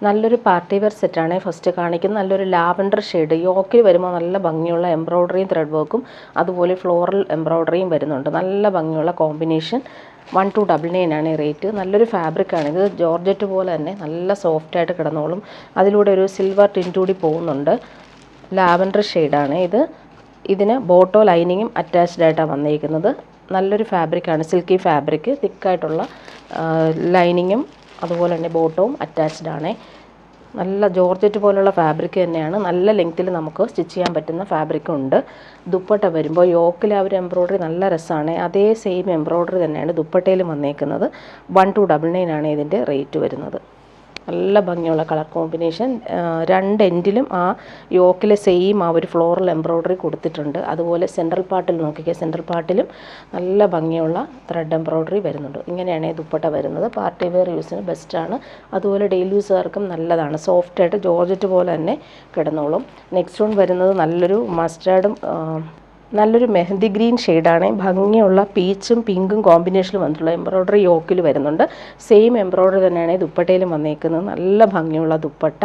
നല്ലൊരു party wear സെറ്റാണ് first കാണിക്കുന്നത്. നല്ലൊരു ലാവൻഡർ ഷെയ്ഡ് യോക്കിൽ വരുമ്പോൾ നല്ല ഭംഗിയുള്ള എംബ്രോയ്ഡറിയും ത്രെഡ് വർക്കും അതുപോലെ ഫ്ലോറൽ എംബ്രോയ്ഡറിയും വരുന്നുണ്ട്. നല്ല ഭംഗിയുള്ള കോമ്പിനേഷൻ. 1299 ആണ് റേറ്റ്. നല്ലൊരു ഫാബ്രിക്കാണ് ഇത്. ജോർജറ്റ് പോലെ തന്നെ നല്ല സോഫ്റ്റായിട്ട് കിടന്നോളും. അതിലൂടെ ഒരു സിൽവർ ടിൻറ്റ് കൂടി പോകുന്നുണ്ട്. ലാവൻഡർ ഷെയ്ഡാണ് ഇത്. ഇതിന് ബോട്ടോ ലൈനിങ്ങും അറ്റാച്ച്ഡ് ആയിട്ടാണ് വന്നിരിക്കുന്നത്. നല്ലൊരു ഫാബ്രിക്കാണ്, സിൽക്കി ഫാബ്രിക്. തിക്കായിട്ടുള്ള ലൈനിങ്ങും അതുപോലെ തന്നെ ബോട്ടവും അറ്റാച്ച്ഡ് ആണ്. നല്ല ജോർജറ്റ് പോലുള്ള ഫാബ്രിക് തന്നെയാണ്. നല്ല ലെങ്ത്തിൽ നമുക്ക് സ്റ്റിച്ച് ചെയ്യാൻ പറ്റുന്ന ഫാബ്രിക്കും ഉണ്ട്. ദുപ്പട്ട വരുമ്പോൾ യോക്കിൽ ആ ഒരു എംബ്രോയ്ഡറി നല്ല രസമാണ്. അതേ സെയിം എംബ്രോയ്ഡറി തന്നെയാണ് ദുപ്പട്ടയിലും വന്നേക്കുന്നത്. 1299 ആണ് ഇതിൻ്റെ റേറ്റ് വരുന്നത്. നല്ല ഭംഗിയുള്ള കളർ കോമ്പിനേഷൻ. രണ്ട് എൻഡിലും ആ യോക്കിലെ സെയിം ആ ഒരു ഫ്ലോറൽ എംബ്രോയ്ഡറി കൊടുത്തിട്ടുണ്ട്. അതുപോലെ സെൻട്രൽ പാർട്ടിൽ നോക്കിക്കുക, സെൻട്രൽ പാർട്ടിലും നല്ല ഭംഗിയുള്ള ത്രെഡ് എംബ്രോയ്ഡറി വരുന്നുണ്ട്. ഇങ്ങനെയാണ് ദുപ്പട്ട വരുന്നത്. പാർട്ടി വെയർ യൂസിന് ബെസ്റ്റാണ്. അതുപോലെ ഡെയിലി യൂസുകാർക്കും നല്ലതാണ്. സോഫ്റ്റായിട്ട് ജോർജറ്റ് പോലെ തന്നെ കിടന്നോളും. നെക്സ്റ്റ് വൺ വരുന്നത് നല്ലൊരു മസ്റ്റാർഡും നല്ലൊരു മെഹന്തി ഗ്രീൻ ഷെയ്ഡാണ്. ഭംഗിയുള്ള പീച്ചും പിങ്കും കോമ്പിനേഷനിൽ വന്നിട്ടുള്ള എംബ്രോയ്ഡറി യോക്കിൽ വരുന്നുണ്ട്. സെയിം എംബ്രോയ്ഡറി തന്നെയാണ് ദുപ്പട്ടയിലും വന്നേക്കുന്നത്. നല്ല ഭംഗിയുള്ള ദുപ്പട്ട,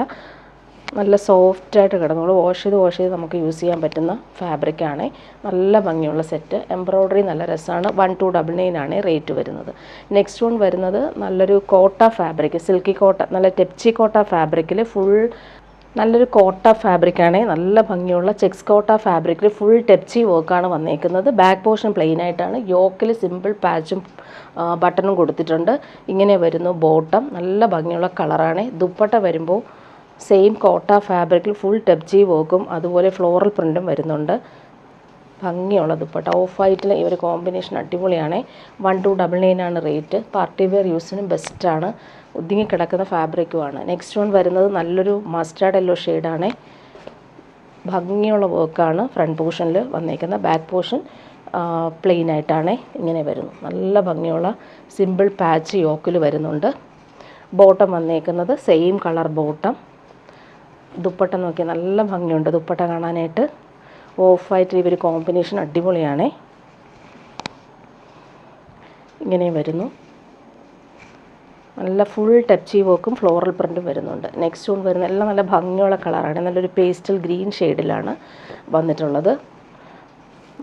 നല്ല സോഫ്റ്റായിട്ട് കിടന്നോളൂ. വാഷ് ചെയ്ത് നമുക്ക് യൂസ് ചെയ്യാൻ പറ്റുന്ന ഫാബ്രിക്കാണ്. നല്ല ഭംഗിയുള്ള സെറ്റ്. എംബ്രോയ്ഡറി നല്ല രസമാണ്. 1299 ആണ് റേറ്റ് വരുന്നത്. നെക്സ്റ്റ് വൺ വരുന്നത് നല്ലൊരു കോട്ട ഫാബ്രിക്, സിൽക്കി കോട്ട, നല്ല ടെപ്ചി കോട്ട ഫാബ്രിക്കിൽ ഫുൾ നല്ലൊരു കോട്ട ഫാബ്രിക്കാണ്. നല്ല ഭംഗിയുള്ള ചെക്സ് കോട്ട ഫാബ്രിക്കിൽ ഫുൾ ടെപ്ചി വർക്കാണ് വന്നേക്കുന്നത്. ബാക്ക് പോർഷൻ പ്ലെയിൻ ആയിട്ടാണ്. യോക്കിൽ സിമ്പിൾ പാച്ചും ബട്ടണും കൊടുത്തിട്ടുണ്ട്. ഇങ്ങനെ വരുന്നു ബോട്ടം. നല്ല ഭംഗിയുള്ള കളറാണ്. ദുപ്പട്ട വരുമ്പോൾ സെയിം കോട്ട ഫാബ്രിക്കിൽ ഫുൾ ടെപ്ചി വർക്കും അതുപോലെ ഫ്ലോറൽ പ്രിൻറ്റും വരുന്നുണ്ട്. ഭംഗിയുള്ള ദുപ്പട്ട. ഓഫ് വൈറ്റിൽ ഈ ഒരു കോമ്പിനേഷൻ അടിപൊളിയാണ്. 1299 ആണ് റേറ്റ്. പാർട്ടി വെയർ യൂസിനും ബെസ്റ്റാണ്. ഒതുങ്ങിക്കിടക്കുന്ന ഫാബ്രിക്കുമാണ്. നെക്സ്റ്റ് വൺ വരുന്നത് നല്ലൊരു മസ്റ്റാർഡ് യെല്ലോ ഷെയ്ഡാണ്. ഭംഗിയുള്ള വർക്കാണ് ഫ്രണ്ട് പോർഷനിൽ വന്നേക്കുന്നത്. ബാക്ക് പോർഷൻ പ്ലെയിൻ ആയിട്ടാണ് ഇങ്ങനെ വരുന്നു. നല്ല ഭംഗിയുള്ള സിമ്പിൾ പാച്ച് യോക്കിൽ വരുന്നുണ്ട്. ബോട്ടം വന്നേക്കുന്നത് സെയിം കളർ ബോട്ടം. ദുപ്പട്ട നോക്കി നല്ല ഭംഗിയുണ്ട് ദുപ്പട്ട കാണാനായിട്ട്. ഓഫ് വൈറ്റ് ഈ ഒരു കോമ്പിനേഷൻ അടിപൊളിയാണ്. ഇങ്ങനെ വരുന്നു. നല്ല ഫുൾ ടച്ചി വർക്കും ഫ്ലോറൽ പ്രിൻറ്റും വരുന്നുണ്ട്. നെക്സ്റ്റ് വൺ വരുന്ന എല്ലാം നല്ല ഭംഗിയുള്ള കളറാണ്. നല്ലൊരു പേസ്റ്റൽ ഗ്രീൻ ഷെയ്ഡിലാണ് വന്നിട്ടുള്ളത്.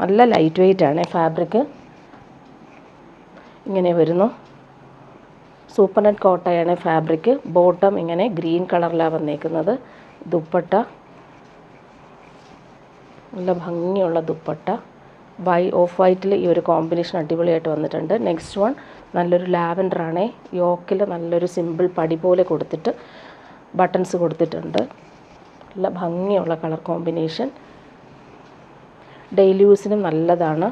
നല്ല ലൈറ്റ് വെയ്റ്റ് ആണ് ഫാബ്രിക്. ഇങ്ങനെ വരുന്നു. സൂപ്പർ നെറ്റ് കോട്ടയാണ് ഫാബ്രിക്. ബോട്ടം ഇങ്ങനെ ഗ്രീൻ കളറിലാണ് വന്നേക്കുന്നത്. ദുപ്പട്ട നല്ല ഭംഗിയുള്ള ദുപ്പട്ട. ഓഫ് വൈറ്റിൽ ഈ ഒരു കോമ്പിനേഷൻ അടിപൊളിയായിട്ട് വന്നിട്ടുണ്ട്. നെക്സ്റ്റ് വൺ നല്ലൊരു ലാവൻഡറാണ്. യോക്കിൽ നല്ലൊരു സിമ്പിൾ പടി പോലെ കൊടുത്തിട്ട് ബട്ടൺസ് കൊടുത്തിട്ടുണ്ട്. നല്ല ഭംഗിയുള്ള കളർ കോമ്പിനേഷൻ. ഡെയിലി യൂസിനും നല്ലതാണ്.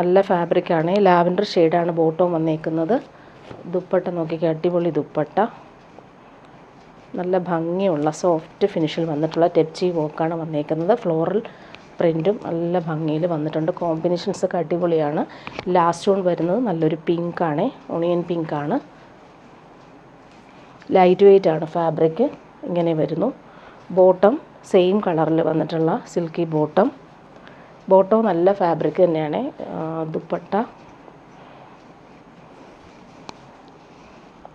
നല്ല ഫാബ്രിക്കാണ്. ലാവൻഡർ ഷെയ്ഡാണ് ബോട്ടം വന്നേക്കുന്നത്. ദുപ്പട്ട നോക്കിക്കുക, അടിപൊളി ദുപ്പട്ട. നല്ല ഭംഗിയുള്ള സോഫ്റ്റ് ഫിനിഷിൽ വന്നിട്ടുള്ള ടെപ്ചി വർക്കാണ് വന്നേക്കുന്നത്. ഫ്ലോറൽ പ്രിൻറ്റും നല്ല ഭംഗിയിൽ വന്നിട്ടുണ്ട്. കോമ്പിനേഷൻസൊക്കെ അടിപൊളിയാണ്. ലാസ്റ്റ് വൺ വരുന്നത് നല്ലൊരു പിങ്കാണ്, ഓണിയൻ പിങ്കാണ്. ലൈറ്റ് വെയ്റ്റ് ആണ് ഫാബ്രിക്. ഇങ്ങനെ വരുന്നു. ബോട്ടം സെയിം കളറിൽ വന്നിട്ടുള്ള സിൽക്കി ബോട്ടം. ബോട്ടവും നല്ല ഫാബ്രിക് തന്നെയാണ്. ദുപ്പട്ട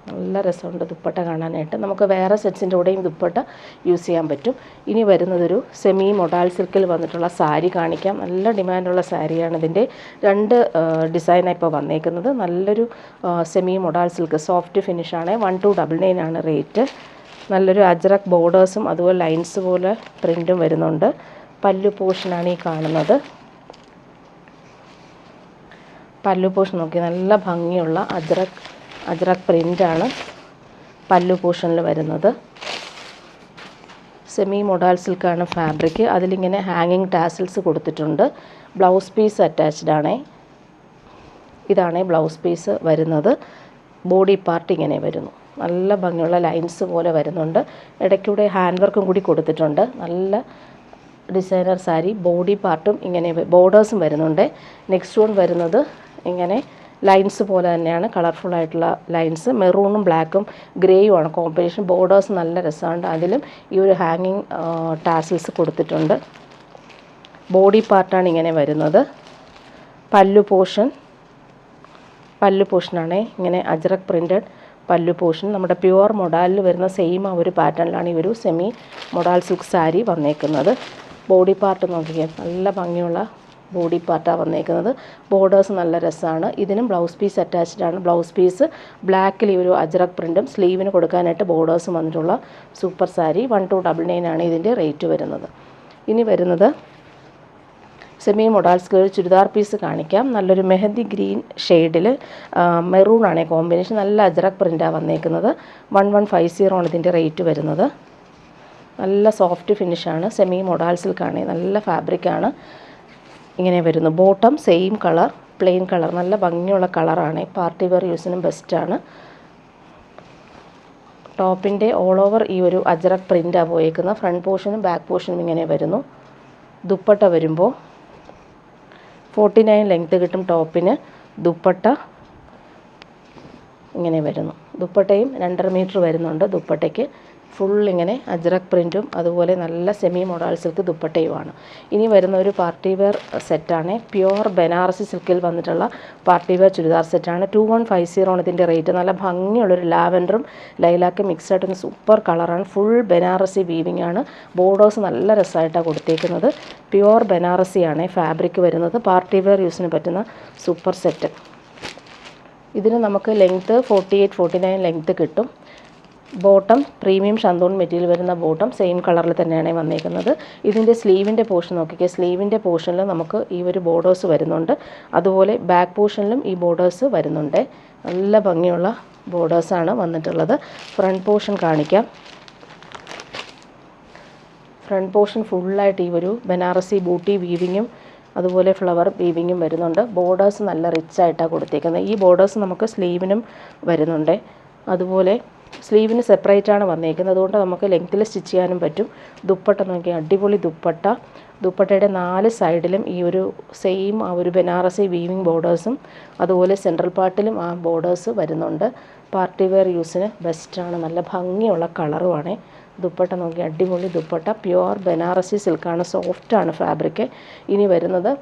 നല്ല രസമുണ്ട് ദുപ്പട്ട കാണാനായിട്ട്. നമുക്ക് വേറെ സെറ്റ്സിൻ്റെ കൂടെയും ദുപ്പട്ട യൂസ് ചെയ്യാൻ പറ്റും. ഇനി വരുന്നതൊരു സെമി മൊഡാൾ സിൽക്കിൽ വന്നിട്ടുള്ള സാരി കാണിക്കാം. നല്ല ഡിമാൻഡുള്ള സാരിയാണ്. ഇതിൻ്റെ രണ്ട് ഡിസൈനാണ് ഇപ്പോൾ വന്നേക്കുന്നത്. നല്ലൊരു സെമി മൊഡാൾ സിൽക്ക് സോഫ്റ്റ് ഫിനിഷാണ്. 1299 ആണ് റേറ്റ്. നല്ലൊരു അജ്രക് ബോർഡേഴ്സും അതുപോലെ ലൈൻസ് പോലെ പ്രിൻറ്റും വരുന്നുണ്ട്. പല്ലു പോർഷനാണ് ഈ കാണുന്നത്. പല്ലു പോർഷൻ നോക്കി നല്ല ഭംഗിയുള്ള അജ്രക് പ്രിൻ്റാണ് പല്ലു പോർഷനിൽ വരുന്നത്. സെമി മൊഡാൾ സിൽക്കാണ് ഫാബ്രിക്. അതിലിങ്ങനെ ഹാങ്ങിങ് ടാസിൽസ് കൊടുത്തിട്ടുണ്ട്. ബ്ലൗസ് പീസ് അറ്റാച്ച്ഡ് ആണ്. ഇതാണ് ബ്ലൗസ് പീസ് വരുന്നത്. ബോഡി പാർട്ട് ഇങ്ങനെ വരുന്നു. നല്ല ഭംഗിയുള്ള ലൈൻസ് പോലെ വരുന്നുണ്ട്. ഇടയ്ക്കൂടെ ഹാൻഡ് വർക്കും കൂടി കൊടുത്തിട്ടുണ്ട്. നല്ല ഡിസൈനർ സാരി. ബോഡി പാർട്ടും ഇങ്ങനെ ബോർഡേഴ്സും വരുന്നുണ്ട്. നെക്സ്റ്റ് വൺ വരുന്നത് ഇങ്ങനെ ലൈൻസ് പോലെ തന്നെയാണ്. കളർഫുള്ളായിട്ടുള്ള ലൈൻസ്. മെറൂണും ബ്ലാക്കും ഗ്രേയും ആണ് കോമ്പിനേഷൻ. ബോർഡേഴ്സ് നല്ല രസമുണ്ട്. അതിലും ഈ ഒരു ഹാങ്ങിങ് ടാസിൽസ് കൊടുത്തിട്ടുണ്ട്. ബോഡി പാർട്ടാണ് ഇങ്ങനെ വരുന്നത്. പല്ലു പോർഷനാണ് ഇങ്ങനെ അജ്രക് പ്രിൻറ്റഡ് പല്ലു പോർഷൻ. നമ്മുടെ പ്യുവർ മൊഡാലിൽ വരുന്ന സെയിം ആ ഒരു പാറ്റേണിലാണ് ഈ ഒരു സെമി മൊഡാൽ സിൽക്ക് സാരി വന്നേക്കുന്നത്. ബോഡി പാർട്ട് നോക്കിയാൽ നല്ല ഭംഗിയുള്ള ബോഡി പാർട്ടാണ് വന്നേക്കുന്നത്. ബോർഡേഴ്സ് നല്ല രസമാണ്. ഇതിനും ബ്ലൗസ് പീസ് അറ്റാച്ച്ഡ് ആണ്. ബ്ലൗസ് പീസ് ബ്ലാക്കിൽ ഈ ഒരു അജ്രക് പ്രിൻറ്റും സ്ലീവിന് കൊടുക്കാനായിട്ട് ബോർഡേഴ്സും വന്നിട്ടുള്ള സൂപ്പർ സാരി. 1299 ആണ് ഇതിൻ്റെ റേറ്റ് വരുന്നത്. ഇനി വരുന്നത് semi modal skirt churidar piece കാണിക്കാം. നല്ലൊരു മെഹന്തി ഗ്രീൻ ഷെയ്ഡിൽ മെറൂൺ ആണ് കോമ്പിനേഷൻ. നല്ല അജ്രക് പ്രിൻ്റാണ് വന്നേക്കുന്നത്. 1150 ആണ് ഇതിൻ്റെ റേറ്റ് വരുന്നത്. നല്ല സോഫ്റ്റ് ഫിനിഷാണ്. സെമി മൊഡാൽ സിൽക്കാണ്. നല്ല ഫാബ്രിക്കാണ്. ഇങ്ങനെ വരുന്നു. Bottom same colour, plain colour, നല്ല ഭംഗിയുള്ള കളറാണ്. പാർട്ടി വെയർ യൂസിനും ബെസ്റ്റാണ്. ടോപ്പിൻ്റെ ഓൾ ഓവർ ഈ ഒരു അജ്രക് പ്രിൻ്റാണ് പോയേക്കുന്നത്. ഫ്രണ്ട് പോർഷനും ബാക്ക് പോർഷനും ഇങ്ങനെ വരുന്നു. ദുപ്പട്ട വരുമ്പോൾ 49 ലെങ്ത്ത് കിട്ടും ടോപ്പിന്. ദുപ്പട്ട ഇങ്ങനെ വരുന്നു. ദുപ്പട്ടയും 2.5 മീറ്റർ വരുന്നുണ്ട്. ദുപ്പട്ടയ്ക്ക് ഫുൾ ഇങ്ങനെ അജ്രക് പ്രിൻറ്റും അതുപോലെ നല്ല സെമി മൊഡാൽ സിൽക്ക് ദുപ്പട്ടയുമാണ്. ഇനി വരുന്ന ഒരു പാർട്ടി വെയർ സെറ്റാണ്. പ്യുവർ ബനാറസി സിൽക്കിൽ വന്നിട്ടുള്ള പാർട്ടി വെയർ ചുരിദാർ സെറ്റാണ്. 2150 ആണ് ഇതിൻ്റെ റേറ്റ്. നല്ല ഭംഗിയുള്ളൊരു ലാവൻഡറും ലൈലാക്കും മിക്സ് ആയിട്ടൊരു സൂപ്പർ കളറാണ്. ഫുൾ ബനാറസി വീവിംഗ് ആണ്. ബോർഡേഴ്സ് നല്ല രസമായിട്ടാണ് കൊടുത്തേക്കുന്നത്. പ്യുവർ ബനാറസിയാണ് ഫാബ്രിക് വരുന്നത്. പാർട്ടി വെയർ യൂസിന് പറ്റുന്ന സൂപ്പർ സെറ്റ്. ഇതിന് നമുക്ക് ലെങ്ത്ത് 48-49 ലെങ്ത്ത് കിട്ടും. ബോട്ടം പ്രീമിയം ഷന്തൂൺ മെറ്റീരിയൽ വരുന്ന ബോട്ടം സെയിം കളറിൽ തന്നെയാണ് വന്നേക്കുന്നത്. ഇതിൻ്റെ സ്ലീവിൻ്റെ പോർഷൻ നോക്കിക്കുക. സ്ലീവിൻ്റെ പോർഷനിൽ നമുക്ക് ഈ ഒരു ബോർഡേഴ്സ് വരുന്നുണ്ട്. അതുപോലെ ബാക്ക് പോർഷനിലും ഈ ബോർഡേഴ്സ് വരുന്നുണ്ട്. നല്ല ഭംഗിയുള്ള ബോർഡേഴ്സാണ് വന്നിട്ടുള്ളത്. ഫ്രണ്ട് പോർഷൻ കാണിക്കാം. ഫ്രണ്ട് പോർഷൻ ഫുള്ളായിട്ട് ഈ ഒരു ബനാറസി ബൂട്ടി വീവിങ്ങും അതുപോലെ ഫ്ലവർ വീവിങ്ങും വരുന്നുണ്ട്. ബോർഡേഴ്സ് നല്ല റിച്ച് ആയിട്ടാണ് കൊടുത്തേക്കുന്നത്. ഈ ബോർഡേഴ്സ് നമുക്ക് സ്ലീവിനും വരുന്നുണ്ട്. അതുപോലെ സ്ലീവിന് സെപ്പറേറ്റ് ആണ് വന്നേക്കുന്നത്. അതുകൊണ്ട് നമുക്ക് ലെങ്ത്തിൽ സ്റ്റിച്ച് ചെയ്യാനും പറ്റും. ദുപ്പട്ട നോക്കി, അടിപൊളി ദുപ്പട്ട. ദുപ്പട്ടയുടെ 4 സൈഡിലും ഈ ഒരു സെയിം ആ ഒരു ബനാറസി വീവിങ് ബോർഡേഴ്സും അതുപോലെ സെൻട്രൽ പാർട്ടിലും ആ ബോർഡേഴ്സ് വരുന്നുണ്ട്. പാർട്ടി വെയർ യൂസിന് ബെസ്റ്റാണ്. നല്ല ഭംഗിയുള്ള കളറുമാണ്. ദുപ്പട്ട നോക്കി, അടിപൊളി ദുപ്പട്ട. പ്യുവർ ബനാറസി സിൽക്കാണ്. സോഫ്റ്റാണ് ഫാബ്രിക്. ഇനി വരുന്നത്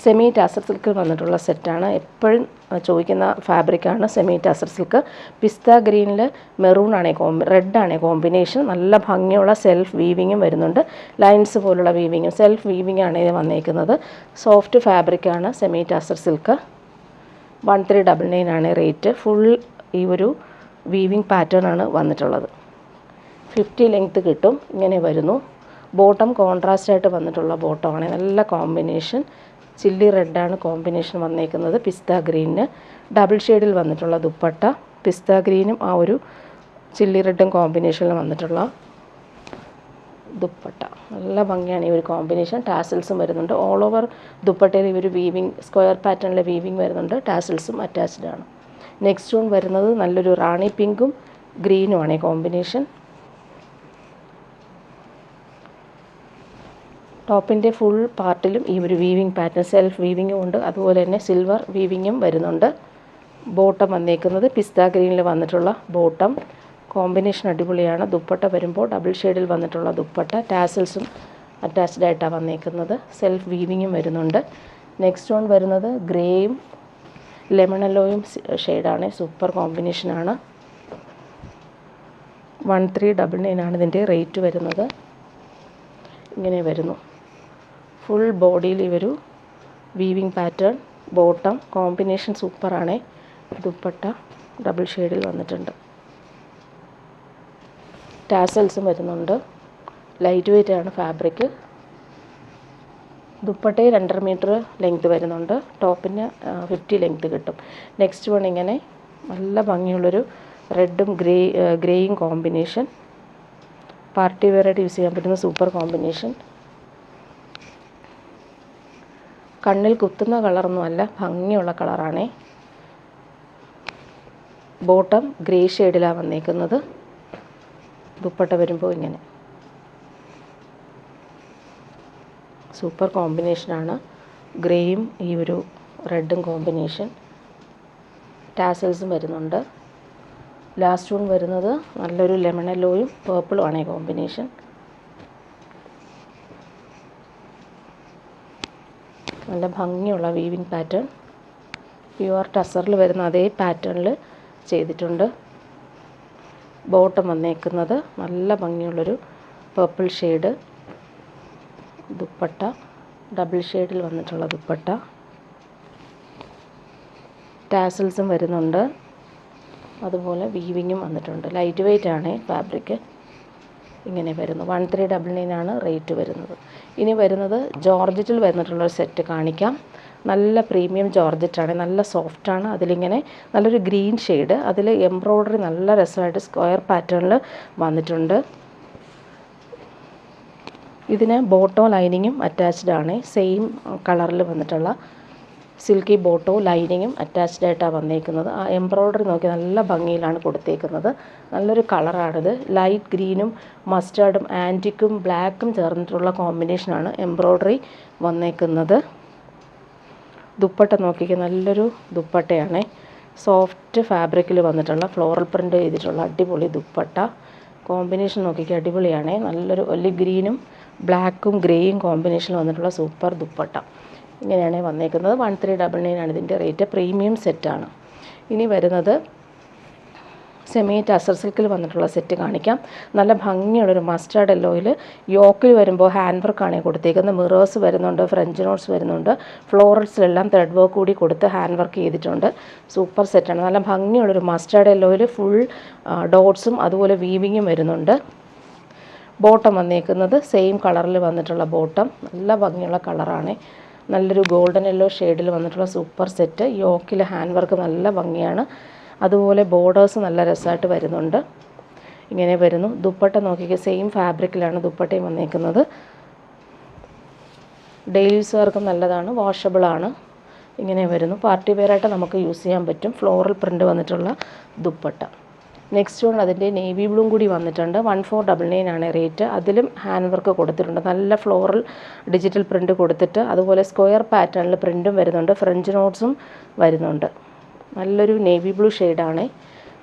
സെമി ടാസർ സിൽക്കിൽ വന്നിട്ടുള്ള സെറ്റാണ്. എപ്പോഴും ചോദിക്കുന്ന ഫാബ്രിക്കാണ് സെമി ടാസർ സിൽക്ക്. പിസ്ത ഗ്രീനിൽ മെറൂൺ ആണ് റെഡാണ് കോമ്പിനേഷൻ. നല്ല ഭംഗിയുള്ള സെൽഫ് വീവിങ്ങും വരുന്നുണ്ട്. ലൈൻസ് പോലുള്ള വീവിങ്ങും സെൽഫ് വീവിങ് ആണ് ഇത് വന്നേക്കുന്നത്. സോഫ്റ്റ് ഫാബ്രിക്കാണ് സെമി ടാസർ സിൽക്ക്. 1399 ആണ് റേറ്റ്. ഫുൾ ഈ ഒരു വീവിങ് പാറ്റേൺ ആണ് വന്നിട്ടുള്ളത്. 50 ലെങ്ത്ത് കിട്ടും. ഇങ്ങനെ വരുന്നു. ബോട്ടം കോൺട്രാസ്റ്റ് ആയിട്ട് വന്നിട്ടുള്ള ബോട്ടമാണ്. നല്ല കോമ്പിനേഷൻ. ചില്ലി റെഡാണ് കോമ്പിനേഷൻ വന്നേക്കുന്നത്. പിസ്ത ഗ്രീനിന് ഡബിൾ ഷെയ്ഡിൽ വന്നിട്ടുള്ള ദുപ്പട്ട. പിസ്ത ഗ്രീനും ആ ഒരു ചില്ലി റെഡും കോമ്പിനേഷനിൽ വന്നിട്ടുള്ള ദുപ്പട്ട. നല്ല ഭംഗിയാണ് ഈ ഒരു കോമ്പിനേഷൻ. ടാസൽസും വരുന്നുണ്ട്. ഓൾ ഓവർ ദുപ്പട്ടയിൽ ഈ ഒരു വീവിങ് സ്ക്വയർ പാറ്റേണിലെ വീവിങ് വരുന്നുണ്ട്. ടാസൽസും അറ്റാച്ച്ഡ് ആണ്. നെക്സ്റ്റ് വൺ വരുന്നത് നല്ലൊരു റാണി പിങ്കും ഗ്രീനുമാണ് കോമ്പിനേഷൻ. ടോപ്പിൻ്റെ ഫുൾ പാർട്ടിലും ഈ ഒരു വീവിങ് പാറ്റേൺ സെൽഫ് വീവിങ്ങും ഉണ്ട്. അതുപോലെ തന്നെ സിൽവർ വീവിങ്ങും വരുന്നുണ്ട്. ബോട്ടം വന്നേക്കുന്നത് പിസ്ത ഗ്രീനിൽ വന്നിട്ടുള്ള ബോട്ടം. കോമ്പിനേഷൻ അടിപൊളിയാണ്. ദുപ്പട്ട വരുമ്പോൾ ഡബിൾ ഷെയ്ഡിൽ വന്നിട്ടുള്ള ദുപ്പട്ട. ടാസൽസും അറ്റാച്ച്ഡ് ആയിട്ടാണ് വന്നേക്കുന്നത്. സെൽഫ് വീവിങ്ങും വരുന്നുണ്ട്. നെക്സ്റ്റ് വൺ വരുന്നത് ഗ്രേയും ലെമൺ യെല്ലോയും ഷെയ്ഡാണ്. സൂപ്പർ കോമ്പിനേഷനാണ്. 1399 ആണ് ഇതിൻ്റെ റേറ്റ് വരുന്നത്. ഇങ്ങനെ വരുന്നു. ഫുൾ ബോഡിയിൽ ഈ ഒരു വീവിങ് പാറ്റേൺ. ബോട്ടം കോമ്പിനേഷൻ സൂപ്പറാണ്. ദുപ്പട്ട ഡബിൾ ഷെയ്ഡിൽ വന്നിട്ടുണ്ട്. ടാസൽസും വരുന്നുണ്ട്. ലൈറ്റ് വെയ്റ്റ് ആണ് ഫാബ്രിക്. ദുപ്പട്ടയിൽ 2.5 മീറ്റർ ലെങ്ത്ത് വരുന്നുണ്ട്. ടോപ്പിന് 50 ലെങ്ത്ത് കിട്ടും. നെക്സ്റ്റ് വൺ ഇങ്ങനെ നല്ല ഭംഗിയുള്ളൊരു റെഡും ഗ്രേയും കോമ്പിനേഷൻ. പാർട്ടി വെയറായിട്ട് യൂസ് ചെയ്യാൻ പറ്റുന്ന സൂപ്പർ കോമ്പിനേഷൻ. കണ്ണിൽ കുത്തുന്ന കളറൊന്നുമല്ല, ഭംഗിയുള്ള കളറാണേ. ബോട്ടം ഗ്രേ ഷെയ്ഡിലാണ് വന്നേക്കുന്നത്. ദുപ്പട്ട വരുമ്പോൾ ഇങ്ങനെ സൂപ്പർ കോമ്പിനേഷനാണ്. ഗ്രേയും ഈ ഒരു റെഡും കോമ്പിനേഷൻ. ടാസൽസും വരുന്നുണ്ട്. ലാസ്റ്റ് വൺ വരുന്നത് നല്ലൊരു ലെമൺ യെല്ലോയും പേർപ്പിളും ആണ് കോമ്പിനേഷൻ. നല്ല ഭംഗിയുള്ള വീവിങ് പാറ്റേൺ. പ്യുവർ ടസറിൽ വരുന്ന അതേ പാറ്റേണിൽ ചെയ്തിട്ടുണ്ട്. ബോട്ടം വന്നേക്കുന്നത് നല്ല ഭംഗിയുള്ളൊരു പർപ്പിൾ ഷെയ്ഡ് ദുപ്പട്ട, ഡബിൾ ഷെയ്ഡിൽ വന്നിട്ടുള്ള ദുപ്പട്ട. ടാസൽസും വരുന്നുണ്ട്, അതുപോലെ വീവിങ്ങും വന്നിട്ടുണ്ട്. ലൈറ്റ് വെയ്റ്റ് ആണ് ഫാബ്രിക്. ഇങ്ങനെ വരുന്നു. 1399 ആണ് റേറ്റ് വരുന്നത്. ഇനി വരുന്നത് ജോർജറ്റിൽ വന്നിട്ടുള്ളൊരു സെറ്റ് കാണിക്കാം. നല്ല പ്രീമിയം ജോർജറ്റാണ്, നല്ല സോഫ്റ്റാണ്. അതിലിങ്ങനെ നല്ലൊരു ഗ്രീൻ ഷെയ്ഡ്, അതിൽ എംബ്രോയ്ഡറി നല്ല രസമായിട്ട് സ്ക്വയർ പാറ്റേണിൽ വന്നിട്ടുണ്ട്. ഇതിന് ബോട്ടോ ലൈനിങ്ങും അറ്റാച്ച്ഡ് ആണ്. സെയിം കളറിൽ വന്നിട്ടുള്ള സിൽക്കി ബോട്ടോ ലൈനിങ്ങും അറ്റാച്ച്ഡ് ആയിട്ടാണ് വന്നേക്കുന്നത്. ആ എംബ്രോയ്ഡറി നോക്കി നല്ല ഭംഗിയിലാണ് കൊടുത്തേക്കുന്നത്. നല്ലൊരു കളറാണിത്. ലൈറ്റ് ഗ്രീനും മസ്റ്റാർഡും ആൻറ്റിക്കും ബ്ലാക്കും ചേർന്നിട്ടുള്ള കോമ്പിനേഷനാണ് എംബ്രോയ്ഡറി വന്നേക്കുന്നത്. ദുപ്പട്ട നോക്കിക്കുക, നല്ലൊരു ദുപ്പട്ടയാണ്. സോഫ്റ്റ് ഫാബ്രിക്കിൽ വന്നിട്ടുള്ള ഫ്ലോറൽ പ്രിൻ്റ് ചെയ്തിട്ടുള്ള അടിപൊളി ദുപ്പട്ട. കോമ്പിനേഷൻ നോക്കിക്കുക, അടിപൊളിയാണ്. നല്ലൊരു ഒലിവ് ഗ്രീനും ബ്ലാക്കും ഗ്രേയും കോമ്പിനേഷനിൽ വന്നിട്ടുള്ള സൂപ്പർ ദുപ്പട്ട. ഇങ്ങനെയാണ് വന്നേക്കുന്നത്. 1399 ആണ് ഇതിൻ്റെ റേറ്റ്. പ്രീമിയം സെറ്റാണ്. ഇനി വരുന്നത് സെമി ടസർ സിൽക്കിൽ വന്നിട്ടുള്ള സെറ്റ് കാണിക്കാം. നല്ല ഭംഗിയുള്ളൊരു മസ്റ്റാർഡ് യെല്ലോയിൽ യോക്കിൽ വരുമ്പോൾ ഹാൻഡ് വർക്കാണ് കൊടുത്തേക്കുന്നത്. മിറേഴ്സ് വരുന്നുണ്ട്, ഫ്രഞ്ച് നോട്ട്സ് വരുന്നുണ്ട്. ഫ്ലോറൽസിലെല്ലാം ത്രെഡ് വർക്ക് കൂടി കൊടുത്ത് ഹാൻഡ് വർക്ക് ചെയ്തിട്ടുണ്ട്. സൂപ്പർ സെറ്റാണ്. നല്ല ഭംഗിയുള്ളൊരു മസ്റ്റാർഡ് യെല്ലോയിൽ ഫുൾ ഡോട്ട്സും അതുപോലെ വീവിങ്ങും വരുന്നുണ്ട്. ബോട്ടം വന്നേക്കുന്നത് സെയിം കളറിൽ വന്നിട്ടുള്ള ബോട്ടം. നല്ല ഭംഗിയുള്ള കളറാണ്. നല്ലൊരു ഗോൾഡൻ യെല്ലോ ഷെയ്ഡിൽ വന്നിട്ടുള്ള സൂപ്പർ സെറ്റ്. യോക്കിൽ ഹാൻഡ് വർക്ക് നല്ല ഭംഗിയാണ്. അതുപോലെ ബോർഡേഴ്സ് നല്ല രസമായിട്ട് വരുന്നുണ്ട്. ഇങ്ങനെ വരുന്നു. ദുപ്പട്ട നോക്കിക്കുക, സെയിം ഫാബ്രിക്കിലാണ് ദുപ്പട്ടയും വന്നേക്കുന്നത്. ഡെയിലി യൂസുകാർക്കും നല്ലതാണ്, വാഷബിളാണ്. ഇങ്ങനെ വരുന്നു. പാർട്ടി വെയറായിട്ട് നമുക്ക് യൂസ് ചെയ്യാൻ പറ്റും. ഫ്ലോറൽ പ്രിൻ്റ് വന്നിട്ടുള്ള ദുപ്പട്ട. നെക്സ്റ്റ് വൺ അതിൻ്റെ നേവി ബ്ലൂം കൂടി വന്നിട്ടുണ്ട്. 1499 ആണ് റേറ്റ്. അതിലും ഹാൻഡ് വർക്ക് കൊടുത്തിട്ടുണ്ട്. നല്ല ഫ്ലോറൽ ഡിജിറ്റൽ പ്രിൻ്റ് കൊടുത്തിട്ട് അതുപോലെ സ്ക്വയർ പാറ്റേണിൽ പ്രിൻറ്റും വരുന്നുണ്ട്. ഫ്രഞ്ച് നോട്ട്സും വരുന്നുണ്ട്. നല്ലൊരു നേവി ബ്ലൂ ഷെയ്ഡാണ്.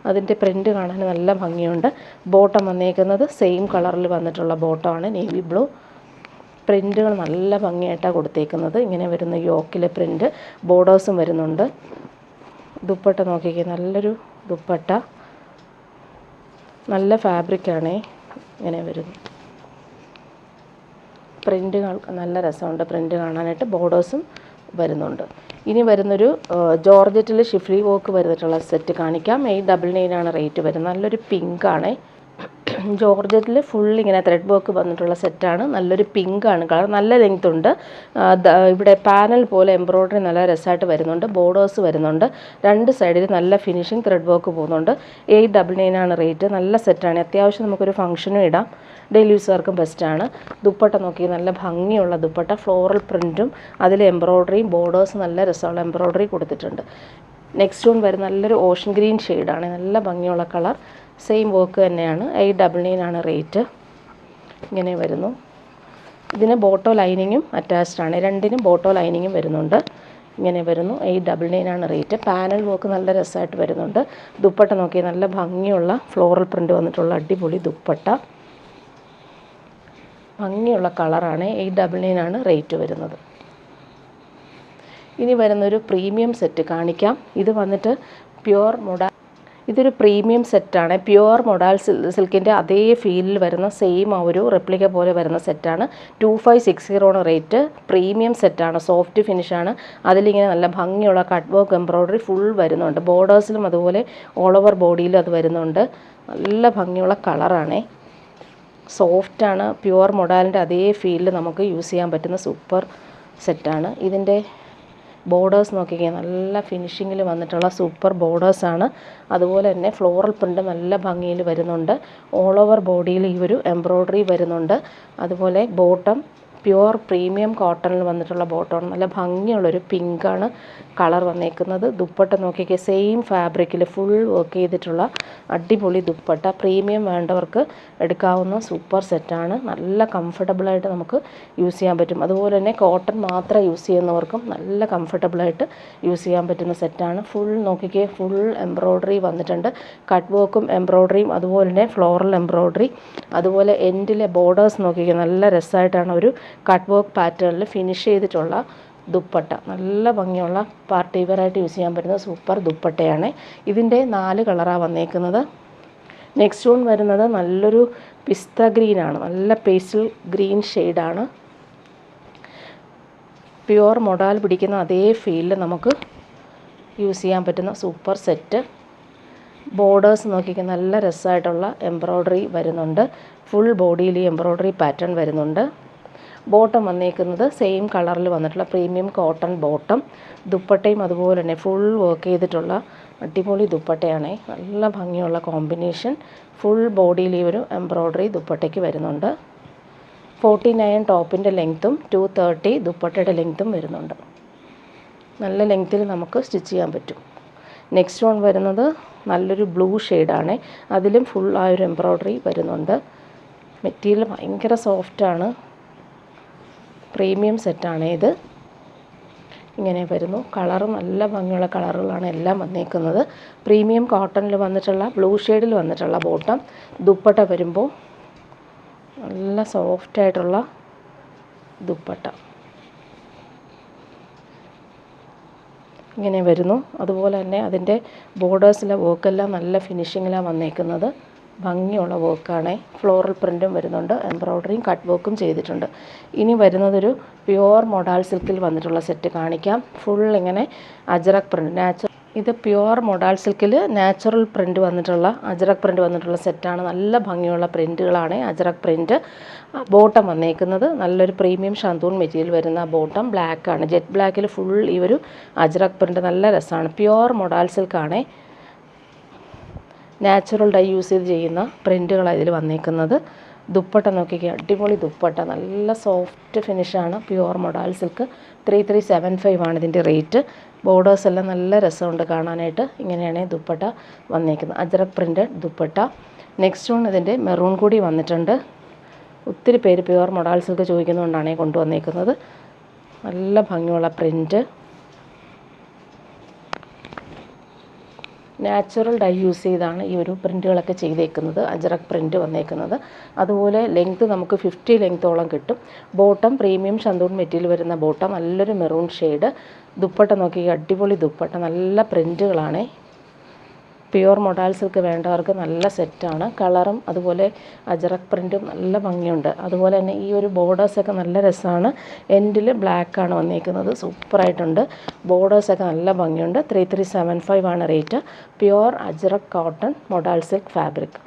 അതിൻ്റെ പ്രിൻ്റ് കാണാൻ നല്ല ഭംഗിയുണ്ട്. ബോട്ടം വന്നേക്കുന്നത് സെയിം കളറിൽ വന്നിട്ടുള്ള ബോട്ടമാണ്, നേവി ബ്ലൂ. പ്രിൻറ്റുകൾ നല്ല ഭംഗിയായിട്ടാണ് കൊടുത്തേക്കുന്നത്. ഇങ്ങനെ വരുന്ന യോക്കിലെ പ്രിൻ്റ്, ബോർഡേഴ്സും വരുന്നുണ്ട്. ദുപ്പട്ട നോക്കിക്കുക, നല്ലൊരു ദുപ്പട്ട, നല്ല ഫാബ്രിക്കാണ്. ഇങ്ങനെ വരുന്നു. പ്രിൻ്റ് നല്ല രസമുണ്ട് പ്രിൻ്റ് കാണാനായിട്ട്. ബോർഡേഴ്സും വരുന്നുണ്ട്. ഇനി വരുന്നൊരു ജോർജറ്റിൽ ഷിഫ്ലി വർക്ക് വരുന്നിട്ടുള്ള സെറ്റ് കാണിക്കാം. 899 ആണ് റേറ്റ് വരുന്നത്. നല്ലൊരു പിങ്കാണ്. ജോർജറ്റിൽ ഫുൾ ഇങ്ങനെ ത്രെഡ് വർക്ക് വന്നിട്ടുള്ള സെറ്റാണ്. നല്ലൊരു പിങ്കാണ് കളർ. നല്ല ലെങ്ത് ഉണ്ട്. ഇവിടെ പാനൽ പോലെ എംബ്രോയ്ഡറി നല്ല രസമായിട്ട് വരുന്നുണ്ട്. ബോർഡേഴ്സ് വരുന്നുണ്ട്. രണ്ട് സൈഡിൽ നല്ല ഫിനിഷിങ് ത്രെഡ് വർക്ക് പോകുന്നുണ്ട്. 899 ആണ് റേറ്റ്. നല്ല സെറ്റാണ്. അത്യാവശ്യം നമുക്കൊരു ഫംഗ്ഷനും ഇടാം. ഡെയിലി യൂസുകാർക്കും ബെസ്റ്റാണ്. ദുപ്പട്ട നോക്കി, നല്ല ഭംഗിയുള്ള ദുപ്പട്ട. ഫ്ലോറൽ പ്രിൻറ്റും അതിൽ എംബ്രോയ്ഡറിയും ബോർഡേഴ്സ് നല്ല രസമുള്ള എംബ്രോയ്ഡറി കൊടുത്തിട്ടുണ്ട്. നെക്സ്റ്റ് വൺ വരുന്ന നല്ലൊരു ഓഷൻ ഗ്രീൻ ഷെയ്ഡാണ്. നല്ല ഭംഗിയുള്ള കളർ. സെയിം വർക്ക് തന്നെയാണ്. 899 ആണ് റേറ്റ്. ഇങ്ങനെ വരുന്നു. ഇതിന് ബോട്ടോ ലൈനിങ്ങും അറ്റാച്ച്ഡ് ആണ്. രണ്ടിനും ബോട്ടോ ലൈനിങ്ങും വരുന്നുണ്ട്. ഇങ്ങനെ വരുന്നു. 899 ആണ് റേറ്റ്. പാനൽ വർക്ക് നല്ല രസമായിട്ട് വരുന്നുണ്ട്. ദുപ്പട്ട നോക്കി, നല്ല ഭംഗിയുള്ള ഫ്ലോറൽ പ്രിൻ്റ് വന്നിട്ടുള്ള അടിപൊളി ദുപ്പട്ട. ഭംഗിയുള്ള കളറാണ്. 899 ആണ് റേറ്റ് വരുന്നത്. ഇനി വരുന്നൊരു പ്രീമിയം സെറ്റ് കാണിക്കാം. ഇത് വന്നിട്ട് പ്യുവർ മൊഡാൽ. ഇതൊരു പ്രീമിയം സെറ്റാണ്. പ്യുവർ മൊഡാൽ സിൽക്കിൻ്റെ അതേ ഫീലിൽ വരുന്ന സെയിം ആ ഒരു റെപ്ലിക്ക പോലെ വരുന്ന സെറ്റാണ്. 2560 ആണ് റേറ്റ്. പ്രീമിയം സെറ്റാണ്. സോഫ്റ്റ് ഫിനിഷാണ്. അതിലിങ്ങനെ നല്ല ഭംഗിയുള്ള കട്ട് വർക്ക് എംബ്രോയ്ഡറി ഫുൾ വരുന്നുണ്ട്. ബോർഡേഴ്സിലും അതുപോലെ ഓൾ ഓവർ ബോഡിയിലും അത് വരുന്നുണ്ട്. നല്ല ഭംഗിയുള്ള കളറാണ്. സോഫ്റ്റാണ്. പ്യുവർ മൊഡാലിൻ്റെ അതേ ഫീലിൽ നമുക്ക് യൂസ് ചെയ്യാൻ പറ്റുന്ന സൂപ്പർ സെറ്റാണ്. ഇതിൻ്റെ ബോർഡേഴ്സ് നോക്കിക്കുക, നല്ല ഫിനിഷിങ്ങിൽ വന്നിട്ടുള്ള സൂപ്പർ ബോർഡേഴ്സാണ്. അതുപോലെ തന്നെ ഫ്ലോറൽ പ്രിൻ്റ് നല്ല ഭംഗിയിൽ വരുന്നുണ്ട്. ഓൾ ഓവർ ബോഡിയിൽ ഈ ഒരു എംബ്രോയ്ഡറി വരുന്നുണ്ട്. അതുപോലെ ബോട്ടം പ്യുവർ പ്രീമിയം കോട്ടണിൽ വന്നിട്ടുള്ള ബോട്ടമാണ്. നല്ല ഭംഗിയുള്ളൊരു പിങ്കാണ് കളർ വന്നേക്കുന്നത്. ദുപ്പട്ട നോക്കിക്കുക, സെയിം ഫാബ്രിക്കിൽ ഫുൾ വർക്ക് ചെയ്തിട്ടുള്ള അടിപൊളി ദുപ്പട്ട. പ്രീമിയം വേണ്ടവർക്ക് എടുക്കാവുന്ന സൂപ്പർ സെറ്റാണ്. നല്ല കംഫർട്ടബിളായിട്ട് നമുക്ക് യൂസ് ചെയ്യാൻ പറ്റും. അതുപോലെ തന്നെ കോട്ടൺ മാത്രം യൂസ് ചെയ്യുന്നവർക്കും നല്ല കംഫർട്ടബിളായിട്ട് യൂസ് ചെയ്യാൻ പറ്റുന്ന സെറ്റാണ്. ഫുൾ നോക്കിക്കുക, ഫുൾ എംബ്രോയ്ഡറി വന്നിട്ടുണ്ട്. കട്ട് വർക്കും എംബ്രോയ്ഡറിയും അതുപോലെ തന്നെ ഫ്ലോറൽ എംബ്രോയ്ഡറി. അതുപോലെ എൻഡിലെ ബോർഡേഴ്സ് നോക്കിക്കുക, നല്ല രസമായിട്ടാണ് ഒരു കട്ട് വർക്ക് പാറ്റേണിൽ ഫിനിഷ് ചെയ്തിട്ടുള്ള ദുപ്പട്ട. നല്ല ഭംഗിയുള്ള പാർട്ടി വെയറായിട്ട് യൂസ് ചെയ്യാൻ പറ്റുന്ന സൂപ്പർ ദുപ്പട്ടയാണ്. ഇതിൻ്റെ 4 കളറാണ് വന്നേക്കുന്നത്. നെക്സ്റ്റ് വൺ വരുന്നത് നല്ലൊരു പിസ്ത ഗ്രീനാണ്, നല്ല പേസ്റ്റൽ ഗ്രീൻ ഷെയ്ഡാണ്. പ്യുവർ മൊഡാൽ പിടിക്കുന്ന അതേ ഫീലിൽ നമുക്ക് യൂസ് ചെയ്യാൻ പറ്റുന്ന സൂപ്പർ സെറ്റ്. ബോർഡേഴ്സ് നോക്കിക്കാൻ നല്ല രസമായിട്ടുള്ള എംബ്രോയ്ഡറി വരുന്നുണ്ട്. ഫുൾ ബോഡിയിൽ ഈ എംബ്രോയ്ഡറി പാറ്റേൺ വരുന്നുണ്ട്. ബോട്ടം വന്നേക്കുന്നത് സെയിം കളറിൽ വന്നിട്ടുള്ള പ്രീമിയം കോട്ടൺ ബോട്ടം. ദുപ്പട്ടയും അതുപോലെ തന്നെ ഫുൾ വർക്ക് ചെയ്തിട്ടുള്ള അടിപൊളി ദുപ്പട്ടയാണ്. നല്ല ഭംഗിയുള്ള കോമ്പിനേഷൻ. ഫുൾ ബോഡിയിൽ ഈ ഒരു എംബ്രോയ്ഡറി ദുപ്പട്ടയ്ക്ക് വരുന്നുണ്ട്. 49 ടോപ്പിൻ്റെ ലെങ്ത്തും 230 ദുപ്പട്ടയുടെ ലെങ്ത്തും വരുന്നുണ്ട്. നല്ല ലെങ്ത്തിൽ നമുക്ക് സ്റ്റിച്ച് ചെയ്യാൻ പറ്റും. നെക്സ്റ്റ് വൺ വരുന്നത് നല്ലൊരു ബ്ലൂ ഷെയ്ഡാണ്. അതിലും ഫുൾ ആ ഒരു എംബ്രോയ്ഡറി വരുന്നുണ്ട്. മെറ്റീരിയൽ ഭയങ്കര സോഫ്റ്റാണ്. പ്രീമിയം സെറ്റാണ് ഇത്. ഇങ്ങനെ വരുന്നു. കളറ് നല്ല ഭംഗിയുള്ള കളറുകളാണ് എല്ലാം വന്നേക്കുന്നത്. പ്രീമിയം കോട്ടണിൽ വന്നിട്ടുള്ള ബ്ലൂ ഷെയ്ഡിൽ വന്നിട്ടുള്ള ബോട്ടം. ദുപ്പട്ട വരുമ്പോൾ നല്ല സോഫ്റ്റായിട്ടുള്ള ദുപ്പട്ട ഇങ്ങനെ വരുന്നു. അതുപോലെ തന്നെ അതിൻ്റെ ബോർഡേഴ്സിലെ വർക്കെല്ലാം നല്ല ഫിനിഷിങ്ങിലാണ് വന്നേക്കുന്നത്. ഭംഗിയുള്ള വർക്കാണ്. ഫ്ലോറൽ പ്രിൻറ്റും വരുന്നുണ്ട്, എംബ്രോയ്ഡറിയും കട്ട് വർക്കും ചെയ്തിട്ടുണ്ട്. ഇനി വരുന്നതൊരു പ്യുവർ മൊഡാൽ സിൽക്കിൽ വന്നിട്ടുള്ള സെറ്റ് കാണിക്കാം. ഫുൾ ഇങ്ങനെ അജറക് പ്രിൻറ്റ്. ഇത് പ്യുവർ മൊഡാൽ സിൽക്കിൽ നാച്ചുറൽ പ്രിൻറ്റ് വന്നിട്ടുള്ള അജറക് പ്രിൻറ്റ് വന്നിട്ടുള്ള സെറ്റാണ്. നല്ല ഭംഗിയുള്ള പ്രിൻറ്റുകളാണ് അജറക് പ്രിൻറ്റ്. ബോട്ടം വന്നേക്കുന്നത് നല്ലൊരു പ്രീമിയം ഷന്തൂൺ മെറ്റീരിയൽ വരുന്ന ബോട്ടം. ബ്ലാക്കാണ്, ജെറ്റ് ബ്ലാക്കിൽ ഫുൾ ഈ ഒരു അജറക് പ്രിൻറ്റ് നല്ല രസമാണ്. പ്യുവർ മൊഡാൽ സിൽക്കാണ്. നാച്ചുറൽ ഡൈ യൂസ് ചെയ്ത് ചെയ്യുന്ന പ്രിൻറ്റുകളാണ് ഇതിൽ വന്നേക്കുന്നത്. ദുപ്പട്ട നോക്കിക്കുക, അടിപൊളി ദുപ്പട്ട, നല്ല സോഫ്റ്റ് ഫിനിഷാണ്. Pure modal silk. 3375 ആണ് ഇതിൻ്റെ റേറ്റ്. ബോർഡേഴ്സ് എല്ലാം നല്ല രസമുണ്ട് കാണാനായിട്ട്. ഇങ്ങനെയാണ് ദുപ്പട്ട വന്നേക്കുന്നത്, ajrak printed dupatta. Next one ഇതിൻ്റെ മെറൂൺ കൂടി വന്നിട്ടുണ്ട്. ഒത്തിരി പേര് പ്യുവർ മൊഡാൽ സിൽക്ക് ചോദിക്കുന്നതുകൊണ്ടാണ് കൊണ്ടുവന്നേക്കുന്നത്. നല്ല ഭംഗിയുള്ള പ്രിൻറ്റ്. നാച്ചുറൽ ഡൈ യൂസ് ചെയ്താണ് ഈ ഒരു പ്രിൻറ്റുകളൊക്കെ ചെയ്തേക്കുന്നത്. അജറക് പ്രിൻറ്റ് വന്നേക്കുന്നത്. അതുപോലെ ലെങ്ത്ത് നമുക്ക് 50 ലെങ്ത്തോളം കിട്ടും. ബോട്ടം പ്രീമിയം ഷന്തൂൺ മെറ്റീരിയൽ വരുന്ന ബോട്ടം, നല്ലൊരു മെറൂൺ ഷെയ്ഡ്. ദുപ്പട്ട നോക്കി, അടിപൊളി ദുപ്പട്ട, നല്ല പ്രിൻറ്റുകളാണ്. പ്യുവർ മൊഡാൽ സിൽക്ക് വേണ്ടവർക്ക് നല്ല സെറ്റാണ്. കളറും അതുപോലെ അജറക് പ്രിൻറ്റും നല്ല ഭംഗിയുണ്ട്. അതുപോലെ തന്നെ ഈ ഒരു ബോർഡേഴ്സൊക്കെ നല്ല രസമാണ്. എൻഡിൽ ബ്ലാക്കാണ് വന്നിരിക്കുന്നത്, സൂപ്പറായിട്ടുണ്ട്. ബോർഡേഴ്സൊക്കെ നല്ല ഭംഗിയുണ്ട്. 3375 ആണ് റേറ്റ്. Pure ajrak cotton modal silk fabric.